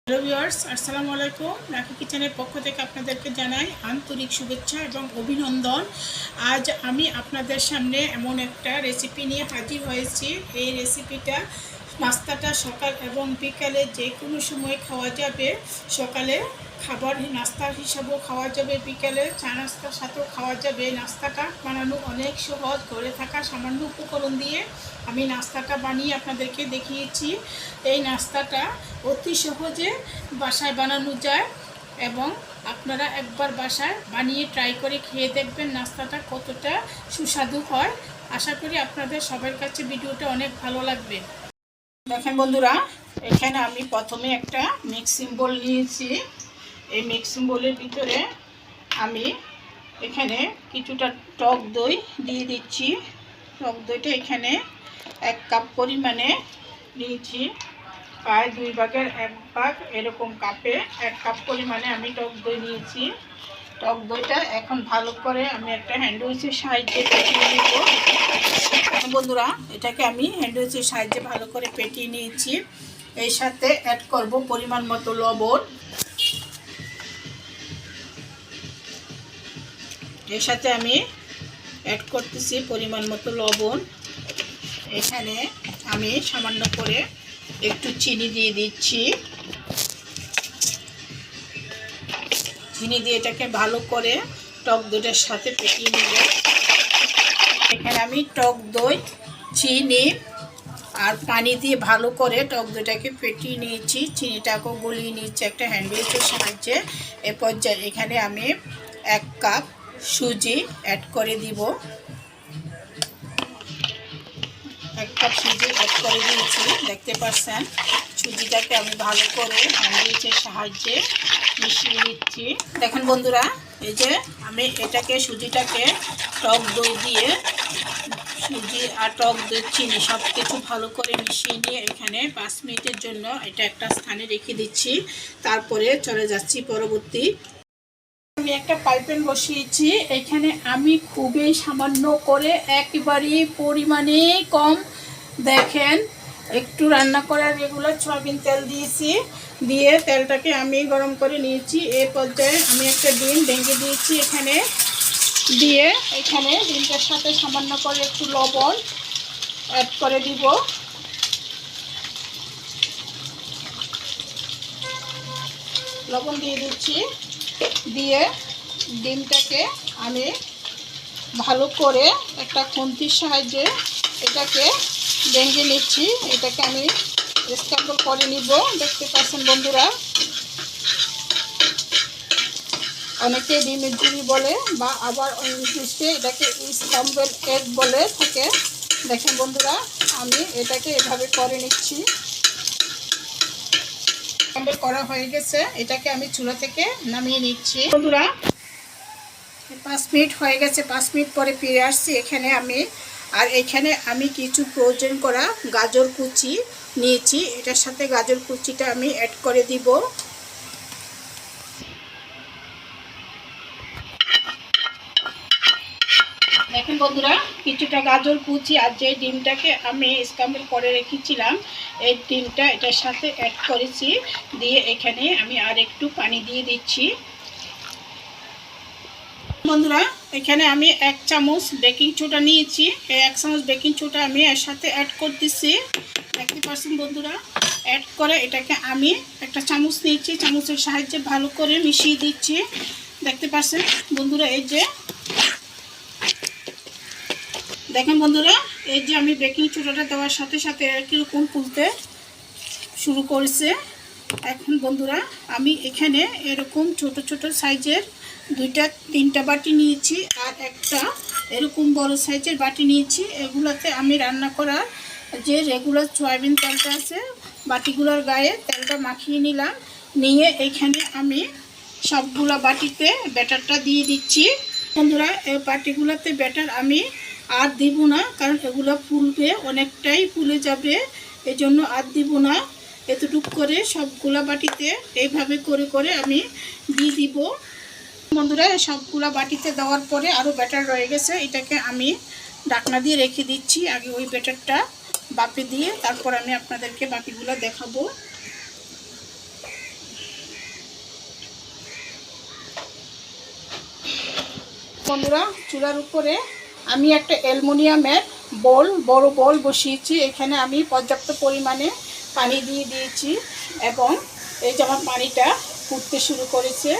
Hello viewers, আসসালামু আলাইকুম। রাখি কিচেনের পক্ষ থেকে আপনাদেরকে জানাই আন্তরিক শুভেচ্ছা এবং অভিনন্দন। আজ আমি আপনাদের সামনে এমন একটা রেসিপি নিয়ে হাজির হয়েছি। এই রেসিপিটা নাস্তাটা সকাল এবং বিকালে যে কোনো সময় খাওয়া যাবে। সকালে খাবার নাস্তা হিসাবেও খাওয়া যাবে, বিকালে চা নাস্তার সাথেও খাওয়া যাবে। নাস্তাটা বানানো অনেক সহজ, ঘরে থাকা সামান্য উপকরণ দিয়ে আমি নাস্তাটা বানিয়ে আপনাদেরকে দেখিয়েছি। এই নাস্তাটা অতি সহজে বাসায় বানানো যায় এবং আপনারা একবার বাসায় বানিয়ে ট্রাই করে খেয়ে দেখবেন নাস্তাটা কতটা সুস্বাদু হয়। আশা করি আপনাদের সবার কাছে ভিডিওটা অনেক ভালো লাগবে। দেখেন বন্ধুরা, এখানে আমি প্রথমে একটা মিক্সিং বোল নিয়েছি। এই মিক্সিং বোলের ভিতরে আমি এখানে কিছুটা টক দই দিয়ে দিচ্ছি। টক দইটা এখানে 1 কাপ পরিমাণে নিয়েছি। প্রায় 2 ভাগের 1 ভাগ এরকম কাপে 1 কাপ পরিমাণে আমি টক দই নিয়েছি। টক দইটা এখন ভালো করে আমি একটা হ্যান্ড উইচের সাহায্যে ফেটিয়ে নেব। বন্ধুরা, এটাকে আমি হ্যান্ড উইচের সাহায্যে ভালো করে ফেটিয়ে নিয়েছি। এর সাথে অ্যাড করব পরিমাণ মতো লবণ। এর সাথে আমি অ্যাড করতেছি পরিমাণ মতো লবণ। এখানে আমি সামান্য করে একটু চিনি দিয়ে দিচ্ছি। চিনি দিয়ে এটাকে ভালো করে টক দইটার সাথে ফেটিয়ে নেব। এখানে আমি টক দই, চিনি আর পানি দিয়ে ভালো করে টক দইটাকে ফেটিয়ে নিয়েছি। চিনিটাকেও গলিয়ে নিয়েছি একটা হ্যান্ড উইচের সাহায্যে। এ পর্যায়ে এখানে আমি 1 কাপ সুজি অ্যাড করে দিব। 1 কাপ সুজি অ্যাড করে দিয়েছি। দেখতে পাচ্ছেন সুজিটাকে আমি ভালো করে হ্যান্ড উইচের সাহায্যে মিশিয়ে নিচ্ছি। দেখেন বন্ধুরা, এই যে আমি সুজিটাকে টক দই দিয়ে, সুজি আর টক দই, চিনি সব কিছু ভালো করে মিশিয়ে নিয়ে এখানে 5 মিনিটের জন্য এটা একটা স্থানে রেখে দিচ্ছি। তারপরে চলে যাচ্ছি পরবর্তী। আমি একটা পাইপ্যান বসিয়েছি। এখানে আমি খুবই সামান্য করে, একেবারেই পরিমাণে কম, দেখেন একটু রান্না করার রেগুলার সয়াবিন তেল দিয়েছি। দিয়ে তেলটাকে আমি গরম করে নিয়েছি। এই পর্যায়ে আমি একটা ডিম ভেঙে দিয়েছি এখানে। দিয়ে এখানে ডিমটার সাথে সামান্য করে একটু লবণ অ্যাড করে দিব। লবণ দিয়ে দিচ্ছি। দিয়ে ডিমটাকে আমি ভালো করে একটা খুন্তির সাহায্যে এটাকে ভেঙে নিচ্ছি। এটাকে আমি স্ক্র্যাম্বল করে নিব। দেখতে পাচ্ছেন বন্ধুরা, অনেকে ডিমের ঝুড়ি বলে বা আবার ইংলিশে এটাকে স্ক্র্যাম্বল এগ বলে থাকে। দেখেন বন্ধুরা, আমি এটাকে এভাবে করে নিচ্ছি। স্ক্র্যাম্বল করা হয়ে গেছে। এটাকে আমি চুলা থেকে নামিয়ে নিচ্ছি। বন্ধুরা, 5 মিনিট হয়ে গেছে। 5 মিনিট পরে ফিরে আসছি এখানে আমি কিছু প্রয়োজন করা গাজর কুচি নিয়েছি। এটার সাথে গাজর কুচিটা আমি অ্যাড করে দিব। দেখেন বন্ধুরা, কিছুটা গাজর কুচি আর যে ডিমটাকে আমি স্ক্র্যাম্বল করে রেখেছিলাম এই ডিমটা এটার সাথে অ্যাড করেছি। দিয়ে এখানে আমি আর একটু পানি দিয়ে দিচ্ছি। বন্ধুরা, এখানে আমি 1 চামচ বেকিং সোডা নিয়েছি। এই 1 চামচ বেকিং সোডা আমি এর সাথে অ্যাড করতেছি। দেখতে পাচ্ছেন বন্ধুরা, অ্যাড করে এটাকে আমি একটা চামচ নিয়েছি, চামচের সাহায্যে ভালো করে মিশিয়ে দিচ্ছি। দেখতে পাচ্ছেন বন্ধুরা, এই যে দেখেন বন্ধুরা, এই যে আমি বেকিং সোডাটা দেওয়ার সাথে সাথে কীরকম ফুলতে শুরু করেছে। এখন বন্ধুরা, আমি এখানে এরকম ছোট ছোট সাইজের 2-3টা বাটি নিয়েছি আর একটা এরকম বড় সাইজের বাটি নিয়েছি। এগুলোতে আমি রান্না করার যে রেগুলার সয়াবিন তেলটা আছে বাটিগুলোর গায়ে তেলটা মাখিয়ে নিলাম। নিয়ে এখানে আমি সবগুলো বাটিতে ব্যাটারটা দিয়ে দিচ্ছি। বন্ধুরা, এই বাটিগুলোতে ব্যাটার আমি আর দিব না, কারণ এগুলো ফুলবে, অনেকটাই ফুলে যাবে, এজন্য আর দিব না। এতটুকু করে সবগুলা বাটিতে এইভাবে করে করে আমি দিয়ে দিব। বন্ধুরা, সবগুলা বাটিতে দেওয়ার পরে আরও ব্যাটার রয়ে গেছে। এটাকে আমি ঢাকনা দিয়ে রেখে দিচ্ছি। আগে ওই ব্যাটারটা বাপে দিয়ে তারপর আমি আপনাদেরকে বাকিগুলো দেখাবো। বন্ধুরা, চুলার উপরে আমি একটা অ্যালুমিনিয়ামের বড় বল বসিয়েছি। এখানে আমি পর্যাপ্ত পরিমাণে পানি দিয়ে দিয়েছি এবং এই যে আমার পানিটা ফুটতে শুরু করেছে।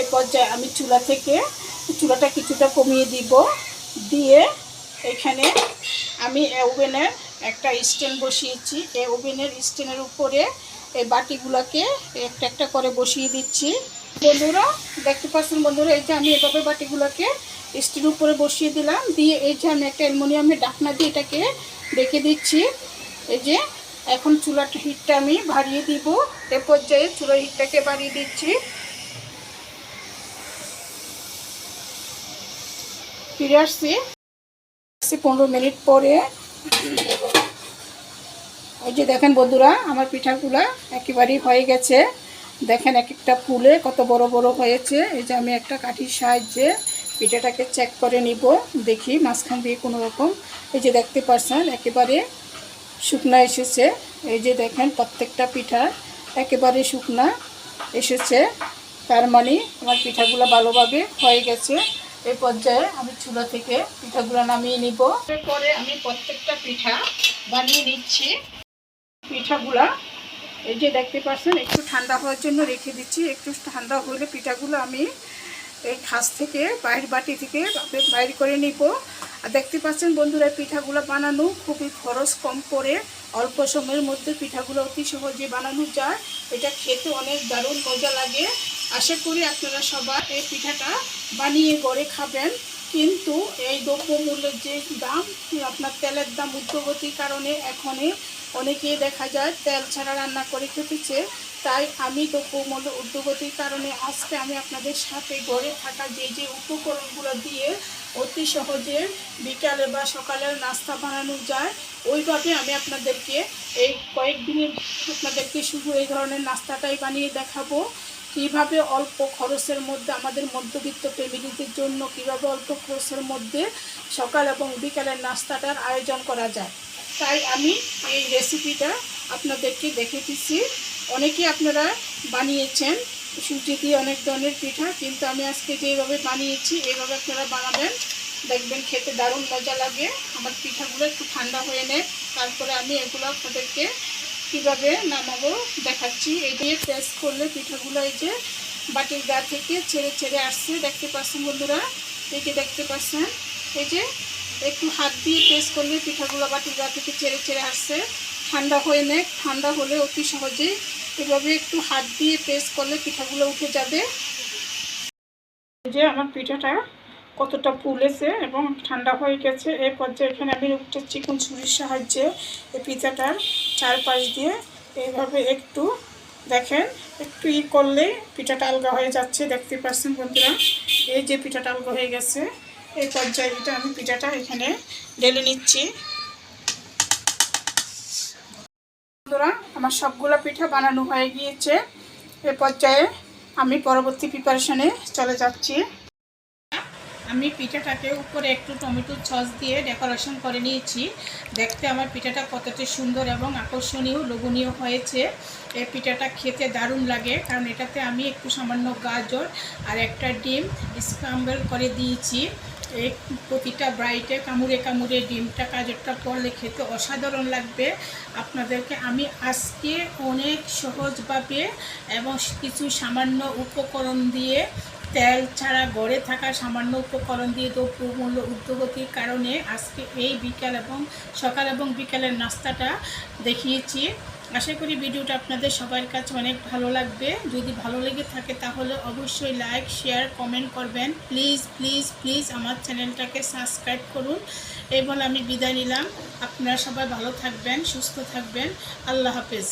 এই পর্যায়ে আমি চুলাটা কিছুটা কমিয়ে দিব। দিয়ে এখানে আমি ওভেনের একটা স্ট্যান্ড বসিয়েছি। এই ওভেনের স্ট্যান্ডের উপরে এই বাটিগুলোকে একটা একটা করে বসিয়ে দিচ্ছি। বন্ধুরা দেখতে পাচ্ছেন, বন্ধুরা এই যে আমি এভাবে বাটিগুলোকে স্ট্যান্ডের উপরে বসিয়ে দিলাম। দিয়ে এই যে আমি একটা অ্যালুমিনিয়ামের ঢাকনা দিয়ে এটাকে রেখে দিচ্ছি। এই যে এখন চুলার হিটটা আমি বাড়িয়ে দিব। এ পর্যায়ে চুলার হিটটাকে বাড়িয়ে দিচ্ছি। ফিরে আসছি 15 মিনিট পরে। ওই যে দেখেন বন্ধুরা, আমার পিঠাগুলা একেবারেই হয়ে গেছে। দেখেন এক একটা ফুলে কত বড় বড় হয়েছে। এই যে আমি একটা কাঠির সাহায্যে পিঠাটাকে চেক করে নিব, দেখি মাঝখান দিয়ে কোনো রকম। এই যে দেখতে পাচ্ছেন একেবারে শুকনা এসেছে। এই যে দেখেন প্রত্যেকটা পিঠা একেবারে শুকনা এসেছে, তার মানে আমার পিঠাগুলো ভালোভাবে হয়ে গেছে। এই পর্যায়ে আমি চুলা থেকে পিঠাগুলো নামিয়ে নিব। এরপরে আমি প্রত্যেকটা পিঠা বানিয়ে নিচ্ছি। পিঠাগুলা এই যে দেখতে পাচ্ছেন একটু ঠান্ডা হওয়ার জন্য রেখে দিচ্ছি। একটু ঠান্ডা হলে পিঠাগুলো আমি এই খাস থেকে বাটি থেকে বাইর করে নিব। আর দেখতে পাচ্ছেন বন্ধুরা, পিঠাগুলো বানানো খুবই খরচ কম পড়ে, অল্প সময়ের মধ্যে পিঠাগুলো অতি সহজে বানানো যায়। এটা খেতে অনেক দারুণ মজা লাগে। আশা করি আপনারা সবাই এই পিঠাটা বানিয়ে ঘরে খাবেন। কিন্তু এই দ্রব্যমূল্যের যে দাম, আপনার তেলের দাম ঊর্ধ্বগতির কারণে এখন অনেকেই দেখা যায় তেল ছাড়া রান্না করে খেতেছে। তাই আমি দ্রব্যমূল্য ঊর্ধ্বগতির কারণে আজকে আমি আপনাদের সাথে ঘরে থাকা যে উপকরণগুলো দিয়ে অতি সহজে বিকালে বা সকালের নাস্তা বানানো যায়, ওইভাবে আমি আপনাদেরকে এই কয়েকদিনের আপনাদেরকে শুধু এই ধরনের নাস্তাটাই বানিয়ে দেখাবো। কীভাবে অল্প খরচের মধ্যে আমাদের মধ্যবিত্ত ফ্যামিলিদের জন্য কীভাবে অল্প খরচের মধ্যে সকাল এবং বিকালের নাস্তাটার আয়োজন করা যায়, তাই আমি এই রেসিপিটা আপনাদেরকে দেখে দিচ্ছি। অনেকেই আপনারা বানিয়েছেন সুজি দিয়ে অনেক ধরনের পিঠা, কিন্তু আমি আজকে যেভাবে বানিয়েছি এইভাবে আপনারা বানাবেন, দেখবেন খেতে দারুণ মজা লাগে। আমার পিঠাগুলো একটু ঠান্ডা হয়ে নেয়, তারপরে আমি এগুলো আপনাদেরকে কীভাবে নামাবো দেখাচ্ছি। এই দিয়ে প্রেস করলে পিঠাগুলো এই যে বাটির গা থেকে ছেড়ে ছেড়ে আসছে, দেখতে পাচ্ছেন বন্ধুরা। এই যে দেখতে পাচ্ছেন, এই যে একটু হাত দিয়ে প্রেস করলে পিঠাগুলো বাটির গা থেকে ছেড়ে ছেড়ে আসছে। ঠান্ডা হয়ে নেয়, ঠান্ডা হলে অতি সহজেই এভাবে একটু হাত দিয়ে প্রেস করলে পিঠাগুলো উঠে যাবে। এই যে আমার পিঠাটা কতটা ফুলেছে এবং ঠান্ডা হয়ে গেছে। এই পর্যায়ে এখানে আমি একটা চিকন ছুরির সাহায্যে এই পিঠাটার চারপাশ দিয়ে এইভাবে একটু দেখেন একটু করলে পিঠাটা আলগা হয়ে যাচ্ছে। দেখতে পাচ্ছেন বন্ধুরা, এই যে পিঠাটা আলগা হয়ে গেছে। এই পর্যায়ে এটা আমি পিঠাটা এখানে ঢেলে নিচ্ছি। বন্ধুরা, আমার সবগুলো পিঠা বানানো হয়ে গিয়েছে। এই পর্যায়ে আমি পরবর্তী প্রিপারেশনে চলে যাচ্ছি। আমি পিঠাটাকে উপরে একটু টমেটো সস দিয়ে ডেকোরেশন করে নিয়েছি। দেখতে আমার পিঠাটা কতটা সুন্দর এবং আকর্ষণীয় লোভনীয় হয়েছে। এই পিঠাটা খেতে দারুণ লাগে, কারণ এটাতে আমি একটু সামান্য গাজর আর একটা ডিম স্ক্রাম্বল করে দিয়েছি। এই প্রতিটা ব্রাইটে কামড়ে কামড়ে ডিমটা গাজরটা পড়লে খেতে অসাধারণ লাগবে। আপনাদেরকে আমি আজকে অনেক সহজভাবে এবং কিছু সামান্য উপকরণ দিয়ে, তেল ছাড়া ঘরে থাকা সামান্য উপকরণ দিয়ে দ্রব্যমূল্য ঊর্ধ্বগতির কারণে আজকে এই বিকাল এবং সকাল এবং বিকালের নাস্তাটা দেখিয়েছি। আশা করি ভিডিওটা আপনাদের সবার কাছে অনেক ভালো লাগবে। যদি ভালো লেগে থাকে তাহলে অবশ্যই লাইক, শেয়ার, কমেন্ট করবেন। প্লিজ প্লিজ প্লিজ আমার চ্যানেলটাকে সাবস্ক্রাইব করুন। এই বলে আমি বিদায় নিলাম। আপনারা সবাই ভালো থাকবেন, সুস্থ থাকবেন। আল্লাহ হাফেজ।